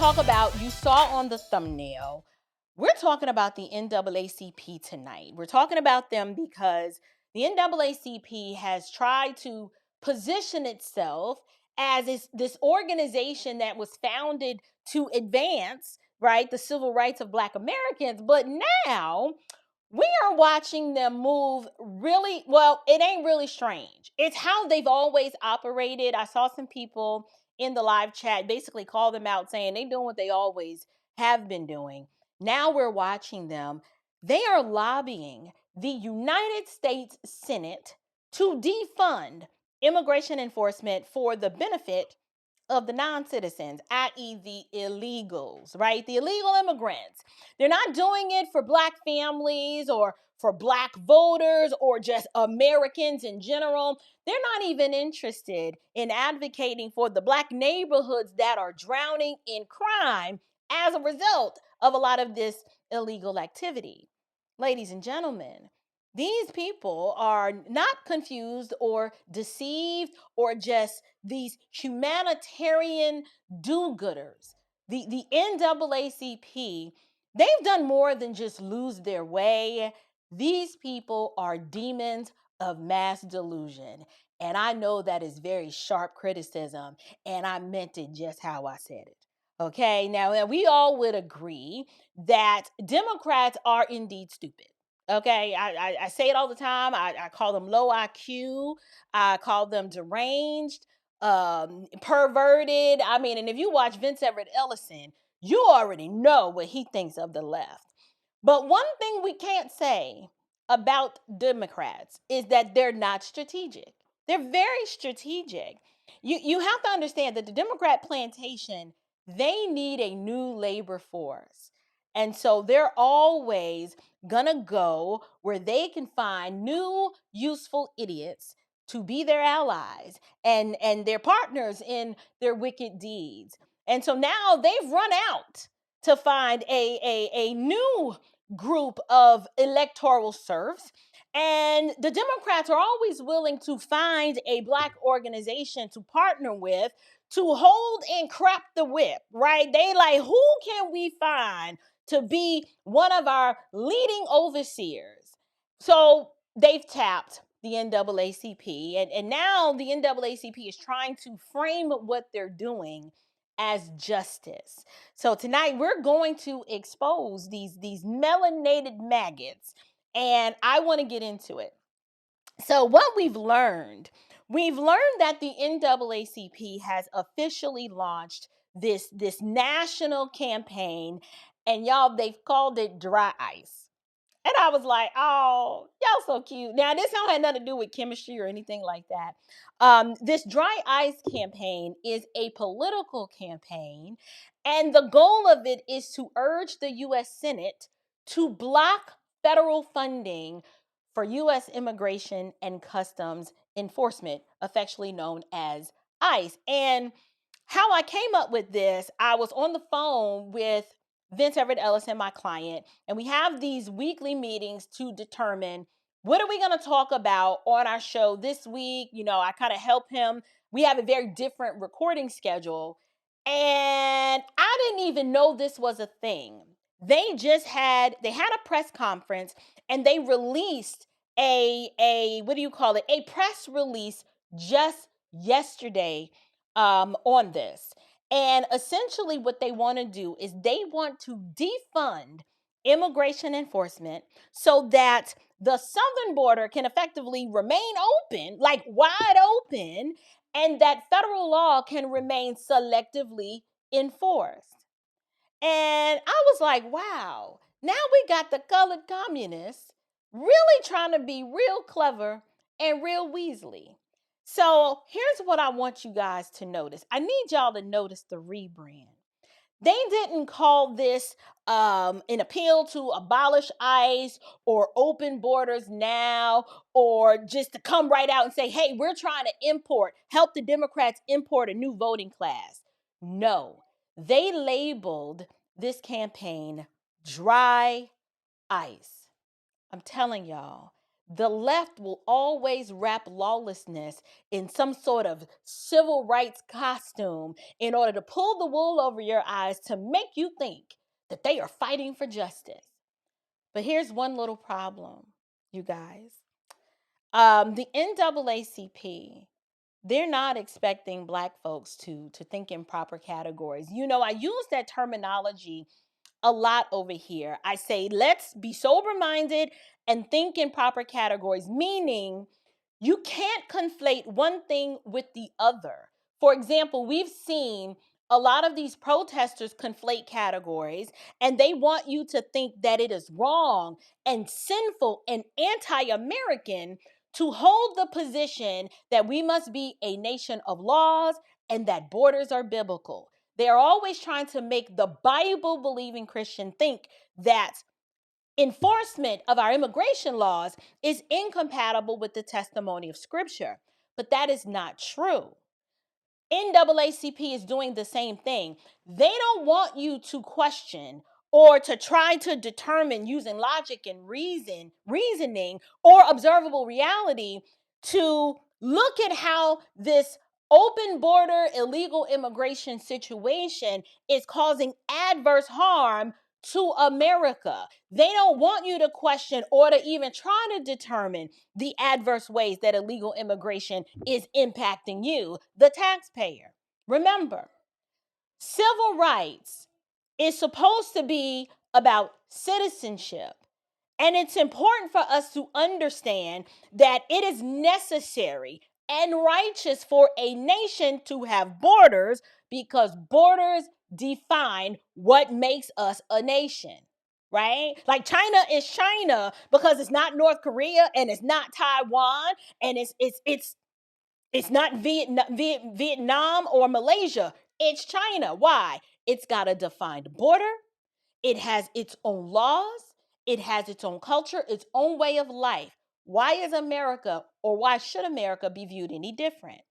talk about, you saw on the thumbnail, we're talking about the NAACP tonight. We're talking about them because the NAACP has tried to position itself as this organization that was founded to advance, right, the civil rights of Black Americans. But now we are watching them move really well. It ain't really strange. It's how they've always operated. I saw some people in the live chat basically call them out saying they doing what they always have been doing. Now we're watching them. They are lobbying the United States Senate to defund immigration enforcement for the benefit of the non-citizens, i.e. the illegals, right? The illegal immigrants. They're not doing it for Black families or for Black voters or just Americans in general. They're not even interested in advocating for the Black neighborhoods that are drowning in crime as a result of a lot of this illegal activity. Ladies and gentlemen, these people are not confused or deceived or just these humanitarian do-gooders. The NAACP, they've done more than just lose their way. These people are demons of mass delusion. And I know that is very sharp criticism, and I meant it just how I said it. Okay, now we all would agree that Democrats are indeed stupid. Okay, I say it all the time. I call them low IQ. I call them deranged, perverted. I mean, and if you watch Vince Everett Ellison, you already know what he thinks of the left. But one thing we can't say about Democrats is that they're not strategic. They're very strategic. You have to understand that the Democrat plantation, they need a new labor force. And so they're always gonna go where they can find new useful idiots to be their allies and their partners in their wicked deeds. And so now they've run out to find a new group of electoral serfs. And the Democrats are always willing to find a Black organization to partner with to hold and crap the whip, right? They like, who can we find to be one of our leading overseers? So they've tapped the NAACP, and now the NAACP is trying to frame what they're doing as justice. So tonight we're going to expose these melanated maggots, and I want to get into it. So what we've learned that the NAACP has officially launched this national campaign, and y'all, they've called it Dry Ice. And I was like, oh, y'all so cute. Now, this don't have nothing to do with chemistry or anything like that. This Dry Ice campaign is a political campaign, and the goal of it is to urge the U.S. Senate to block federal funding for U.S. immigration and customs enforcement, affectionately known as ICE. And how I came up with this, I was on the phone with Vince Everett Ellison, my client, and we have these weekly meetings to determine what are we going to talk about on our show this week. You know, I kind of help him. We have a very different recording schedule, and I didn't even know this was a thing. They had a press conference, and they released a what do you call it? A press release just yesterday on this. And essentially, what they want to do is they want to defund immigration enforcement so that the southern border can effectively remain open, like wide open, and that federal law can remain selectively enforced. And I was like, wow, now we got the colored communists really trying to be real clever and real Weasley. So here's what I want you guys to notice. I need y'all to notice the rebrand. They didn't call this an appeal to abolish ICE or open borders now, or just to come right out and say, hey, we're trying to help the Democrats import a new voting class. No, they labeled this campaign Dry ICE. I'm telling y'all, the left will always wrap lawlessness in some sort of civil rights costume in order to pull the wool over your eyes to make you think that they are fighting for justice. But here's one little problem, you guys. The NAACP, they're not expecting Black folks to think in proper categories. You know, I use that terminology a lot over here. I say, let's be sober minded and think in proper categories, meaning you can't conflate one thing with the other. For example, we've seen a lot of these protesters conflate categories, and they want you to think that it is wrong and sinful and anti American to hold the position that we must be a nation of laws and that borders are biblical. They're always trying to make the Bible believing Christian think that enforcement of our immigration laws is incompatible with the testimony of Scripture. But that is not true. NAACP is doing the same thing. They don't want you to question or to try to determine using logic and reasoning or observable reality to look at how this open border illegal immigration situation is causing adverse harm to America. They don't want you to question or to even try to determine the adverse ways that illegal immigration is impacting you, the taxpayer. Remember, civil rights is supposed to be about citizenship. And it's important for us to understand that it is necessary and righteous for a nation to have borders because borders define what makes us a nation, right? Like China is China because it's not North Korea and it's not Taiwan and it's not Vietnam or Malaysia. It's China. Why? It's got a defined border. It has its own laws. It has its own culture, its own way of life. Why is America, or why should America be viewed any different?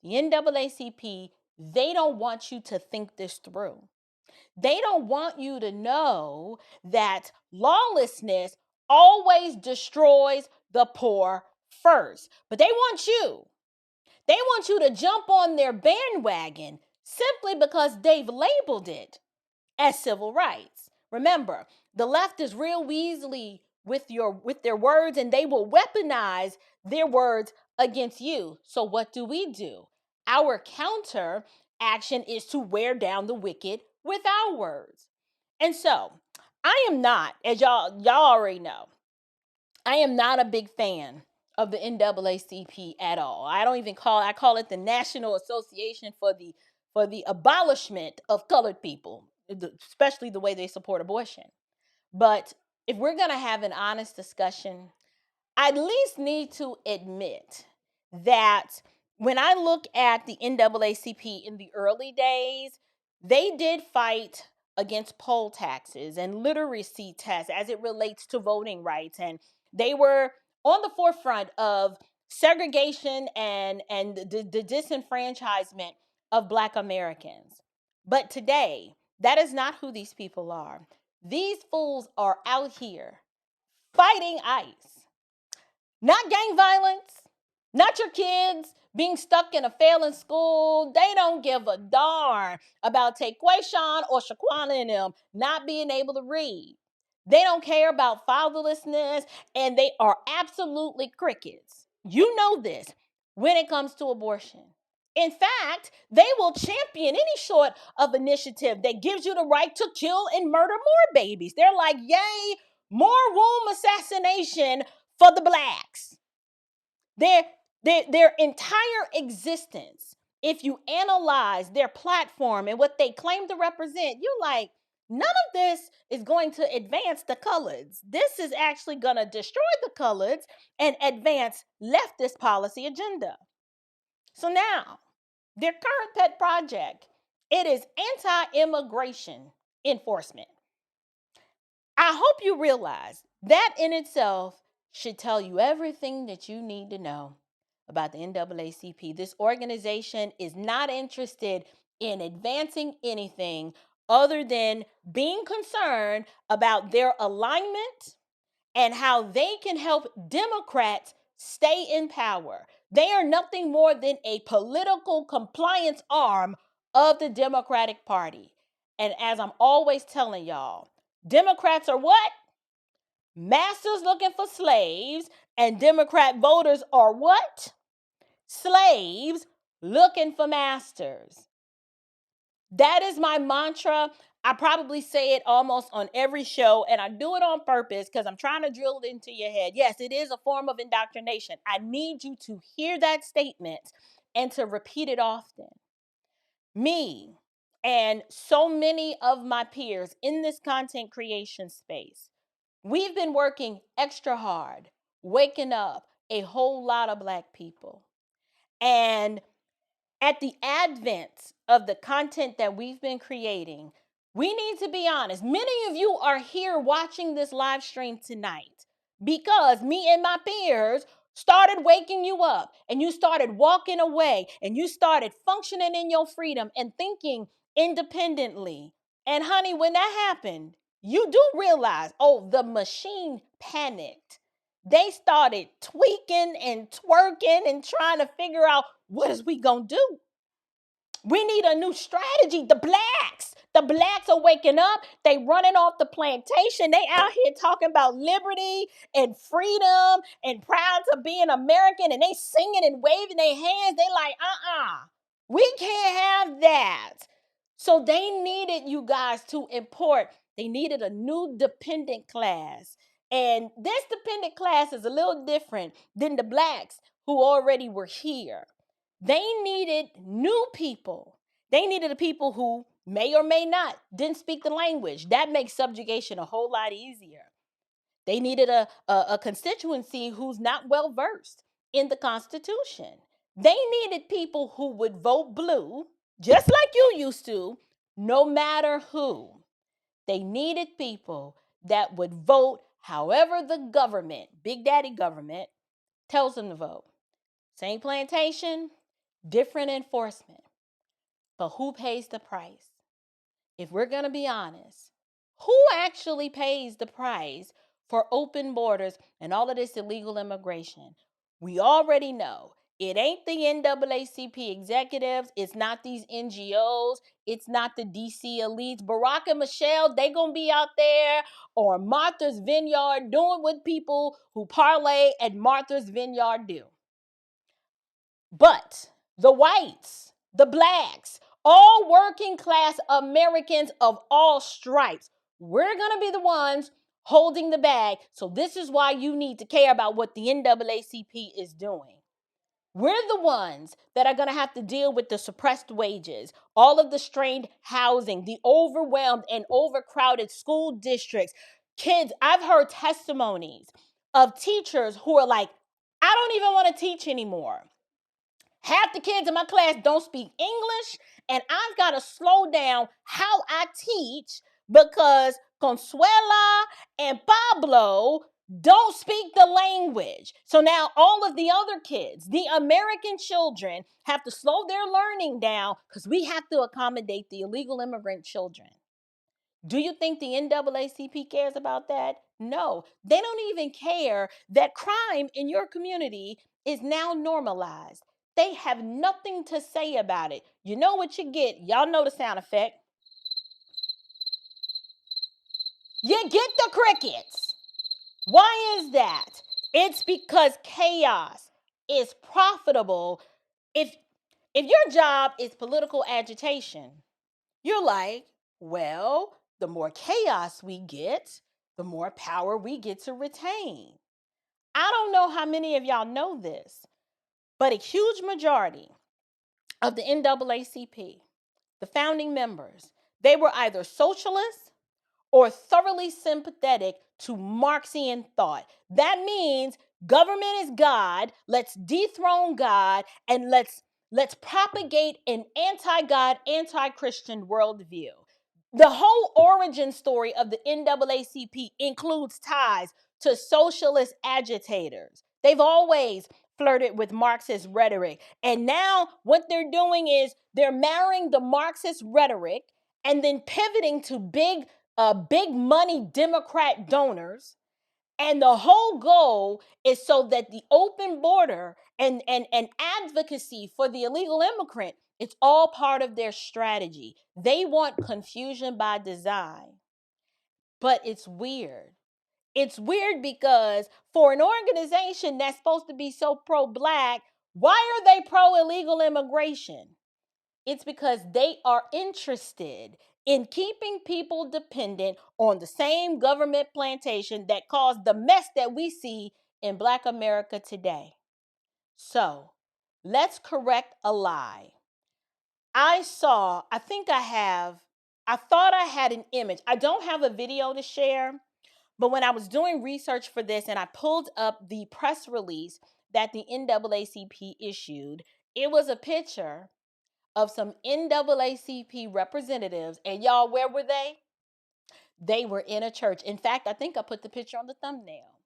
The NAACP, they don't want you to think this through. They don't want you to know that lawlessness always destroys the poor first. But they want you. They want you to jump on their bandwagon simply because they've labeled it as civil rights. Remember, the left is real weaselly with their words, and they will weaponize their words against you. So what do? Our counter action is to wear down the wicked with our words. And so, I am not, as y'all already know, I am not a big fan of the NAACP at all. I call it the National Association for the Abolishment of Colored People, especially the way they support abortion. But if we're going to have an honest discussion, I at least need to admit that when I look at the NAACP in the early days, they did fight against poll taxes and literacy tests as it relates to voting rights. And they were on the forefront of segregation and the disenfranchisement of Black Americans. But today, that is not who these people are. These fools are out here fighting ICE. Not gang violence, not your kids being stuck in a failing school. They don't give a darn about Taquayshawn or Shaquana and them not being able to read. They don't care about fatherlessness, and they are absolutely crickets. You know this when it comes to abortion. In fact, they will champion any sort of initiative that gives you the right to kill and murder more babies. They're like, yay, more womb assassination for the Blacks. Their entire existence, if you analyze their platform and what they claim to represent, you're like, none of this is going to advance the coloreds. This is actually going to destroy the coloreds and advance leftist policy agenda. So now, their current pet project, it is anti-immigration enforcement. I hope you realize that in itself should tell you everything that you need to know about the NAACP. This organization is not interested in advancing anything other than being concerned about their alignment and how they can help Democrats stay in power. They are nothing more than a political compliance arm of the Democratic Party. And as I'm always telling y'all, Democrats are what? Masters looking for slaves, and Democrat voters are what? Slaves looking for masters. That is my mantra. I probably say it almost on every show, and I do it on purpose because I'm trying to drill it into your head. Yes, it is a form of indoctrination. I need you to hear that statement and to repeat it often. Me and so many of my peers in this content creation space, we've been working extra hard, waking up a whole lot of Black people. And at the advent of the content that we've been creating, we need to be honest. Many of you are here watching this live stream tonight because me and my peers started waking you up, and you started walking away, and you started functioning in your freedom and thinking independently. And honey, when that happened, you do realize, oh, the machine panicked. They started tweaking and twerking and trying to figure out, what is we gonna do? We need a new strategy. The blacks are waking up. They running off the plantation. They out here talking about liberty and freedom and proud to be an American, and they singing and waving their hands. They like, we can't have that. So they needed you guys to import. They needed a new dependent class. And this dependent class is a little different than the blacks who already were here. They needed new people. They needed the people who may or may not didn't speak the language. That makes subjugation a whole lot easier. They needed a constituency who's not well versed in the Constitution. They needed people who would vote blue, just like you used to, no matter who. They needed people that would vote however the government, Big Daddy government, tells them to vote. Same plantation, different enforcement. But who pays the price? If we're going to be honest, who actually pays the price for open borders and all of this illegal immigration? We already know it ain't the NAACP executives. It's not these NGOs. It's not the DC elites. Barack and Michelle, they going to be out there, or Martha's Vineyard doing what people who parlay at Martha's Vineyard do. But the whites, the blacks, all working class Americans of all stripes, we're going to be the ones holding the bag. So this is why you need to care about what the NAACP is doing. We're the ones that are going to have to deal with the suppressed wages, all of the strained housing, the overwhelmed and overcrowded school districts. Kids, I've heard testimonies of teachers who are like, I don't even want to teach anymore. Half the kids in my class don't speak English, and I've got to slow down how I teach because Consuela and Pablo don't speak the language. So now all of the other kids, the American children, have to slow their learning down because we have to accommodate the illegal immigrant children. Do you think the NAACP cares about that? No, they don't even care that crime in your community is now normalized. They have nothing to say about it. You know what you get? Y'all know the sound effect. You get the crickets. Why is that? It's because chaos is profitable. If your job is political agitation, you're like, well, the more chaos we get, the more power we get to retain. I don't know how many of y'all know this, but a huge majority of the NAACP, the founding members, they were either socialists or thoroughly sympathetic to Marxian thought. That means government is God, let's dethrone God, and let's propagate an anti-God, anti-Christian worldview. The whole origin story of the NAACP includes ties to socialist agitators. They've always flirted with Marxist rhetoric. And now what they're doing is they're marrying the Marxist rhetoric and then pivoting to big money Democrat donors And the whole goal is so that the open border and advocacy for the illegal immigrant, it's all part of their strategy. They want confusion by design. But it's weird. It's weird because for an organization that's supposed to be so pro-Black, why are they pro-illegal immigration? It's because they are interested in keeping people dependent on the same government plantation that caused the mess that we see in Black America today. So let's correct a lie. I thought I had an image. I don't have a video to share, but when I was doing research for this and I pulled up the press release that the NAACP issued, it was a picture of some NAACP representatives. And y'all, where were they? They were in a church. In fact, I think I put the picture on the thumbnail.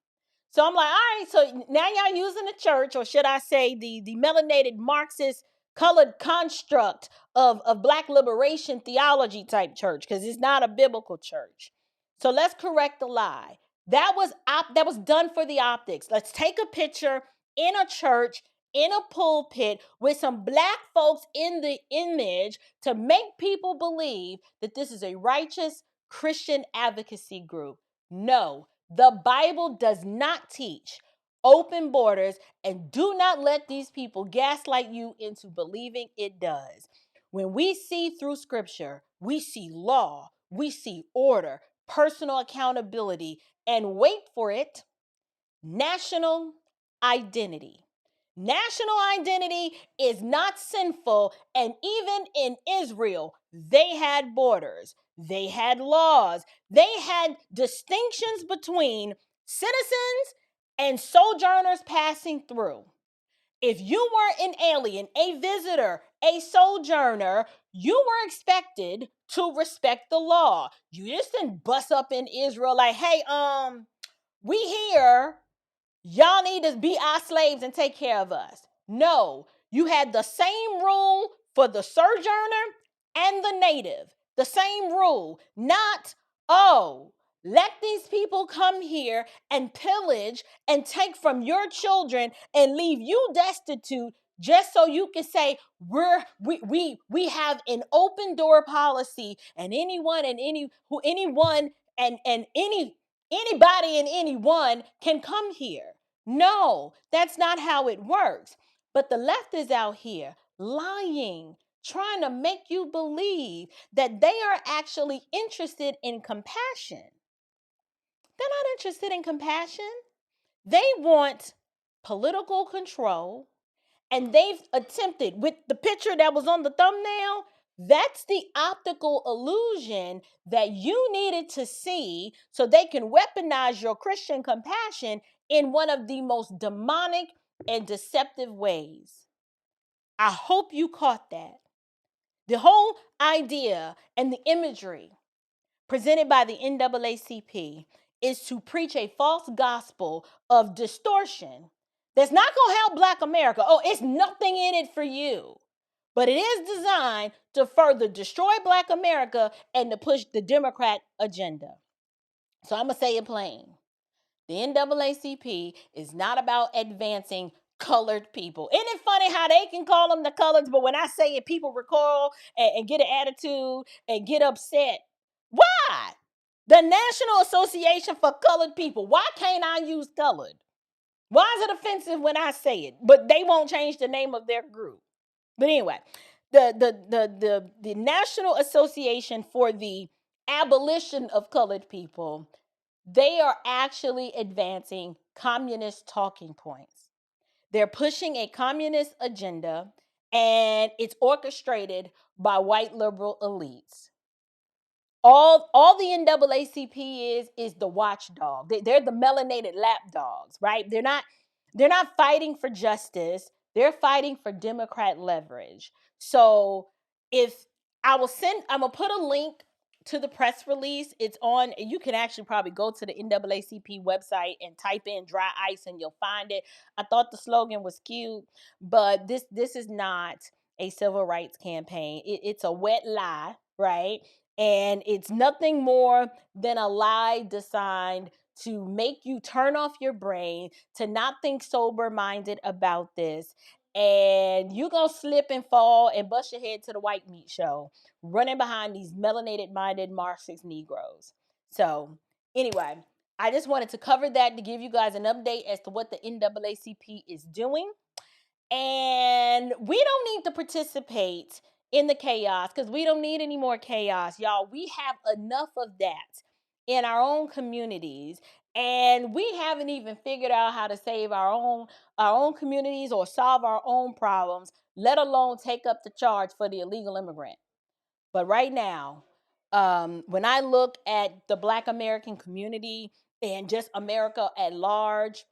So I'm like, all right, so now y'all using the church, or should I say the melanated Marxist colored construct of Black liberation theology type church, because it's not a biblical church. So let's correct the lie. That was done for the optics. Let's take a picture in a church, in a pulpit, with some Black folks in the image to make people believe that this is a righteous Christian advocacy group. No, the Bible does not teach open borders, and do not let these people gaslight you into believing it does. When we see through scripture, we see law, we see order, personal accountability, and wait for it, national identity. National identity is not sinful, and even in Israel, they had borders, they had laws, they had distinctions between citizens and sojourners passing through. If you were an alien, a visitor, a sojourner, you were expected to respect the law. You just didn't bust up in Israel like, hey, we here. Y'all need to be our slaves and take care of us. No, you had the same rule for the sojourner and the native. The same rule. Not, oh, let these people come here and pillage and take from your children and leave you destitute just so you can say we have an open door policy, and anyone and anyone and anybody and anyone can come here. No, that's not how it works. But the left is out here lying, trying to make you believe that they are actually interested in compassion. They're not interested in compassion. They want political control. And they've attempted, with the picture that was on the thumbnail, that's the optical illusion that you needed to see so they can weaponize your Christian compassion in one of the most demonic and deceptive ways. I hope you caught that. The whole idea and the imagery presented by the NAACP is to preach a false gospel of distortion that's not going to help Black America. Oh, it's nothing in it for you. But it is designed to further destroy Black America and to push the Democrat agenda. So I'm going to say it plain. The NAACP is not about advancing colored people. Isn't it funny how they can call them the coloreds, but when I say it, people recoil and get an attitude and get upset? Why? The National Association for Colored People. Why can't I use colored? Why is it offensive when I say it? But they won't change the name of their group. But anyway, the National Association for the Abolition of Colored People, they are actually advancing communist talking points. They're pushing a communist agenda, and it's orchestrated by white liberal elites. All the NAACP is the watchdog. They're the melanated lapdogs, right? They're not fighting for justice. They're fighting for Democrat leverage. So if I'm gonna put a link to the press release. It's on, you can actually probably go to the NAACP website and type in dry ice and you'll find it. I thought the slogan was cute, but this is not a civil rights campaign. It's a wet lie, right? And it's nothing more than a lie designed to make you turn off your brain, to not think sober-minded about this. And you're going to slip and fall and bust your head to the white meat show, running behind these melanated-minded Marxist Negroes. So, anyway, I just wanted to cover that to give you guys an update as to what the NAACP is doing. And we don't need to participate in the chaos because we don't need any more chaos, y'all. We have enough of that in our own communities, and we haven't even figured out how to save our own communities or solve our own problems, let alone take up the charge for the illegal immigrant. But right now, when I look at the Black American community and just America at large,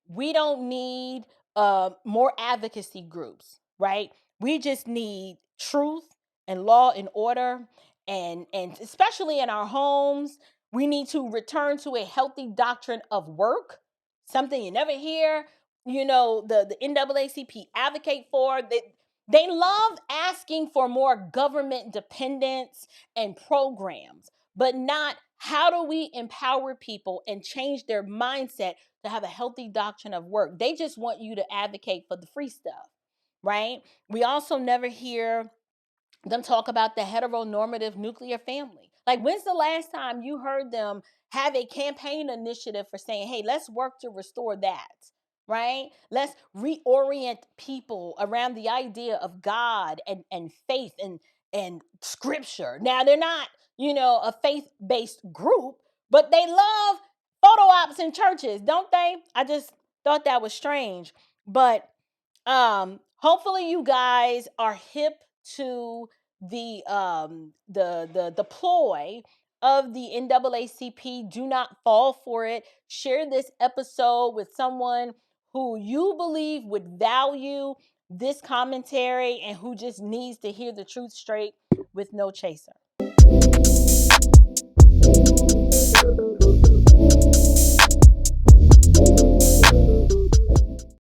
we don't need more advocacy groups, right? We just need truth and law and order, and especially in our homes, we need to return to a healthy doctrine of work, something you never hear, the NAACP advocate for. They love asking for more government dependence and programs, but not how do we empower people and change their mindset to have a healthy doctrine of work. They just want you to advocate for the free stuff, right? We also never hear them talk about the heteronormative nuclear family. Like, when's the last time you heard them have a campaign initiative for saying, hey, let's work to restore that, right? Let's reorient people around the idea of God and faith and scripture. Now, they're not, a faith-based group, but they love photo ops in churches, don't they? I just thought that was strange. But hopefully you guys are hip to the ploy of the NAACP. Do not fall for it. Share this episode with someone who you believe would value this commentary and who just needs to hear the truth straight with no chaser.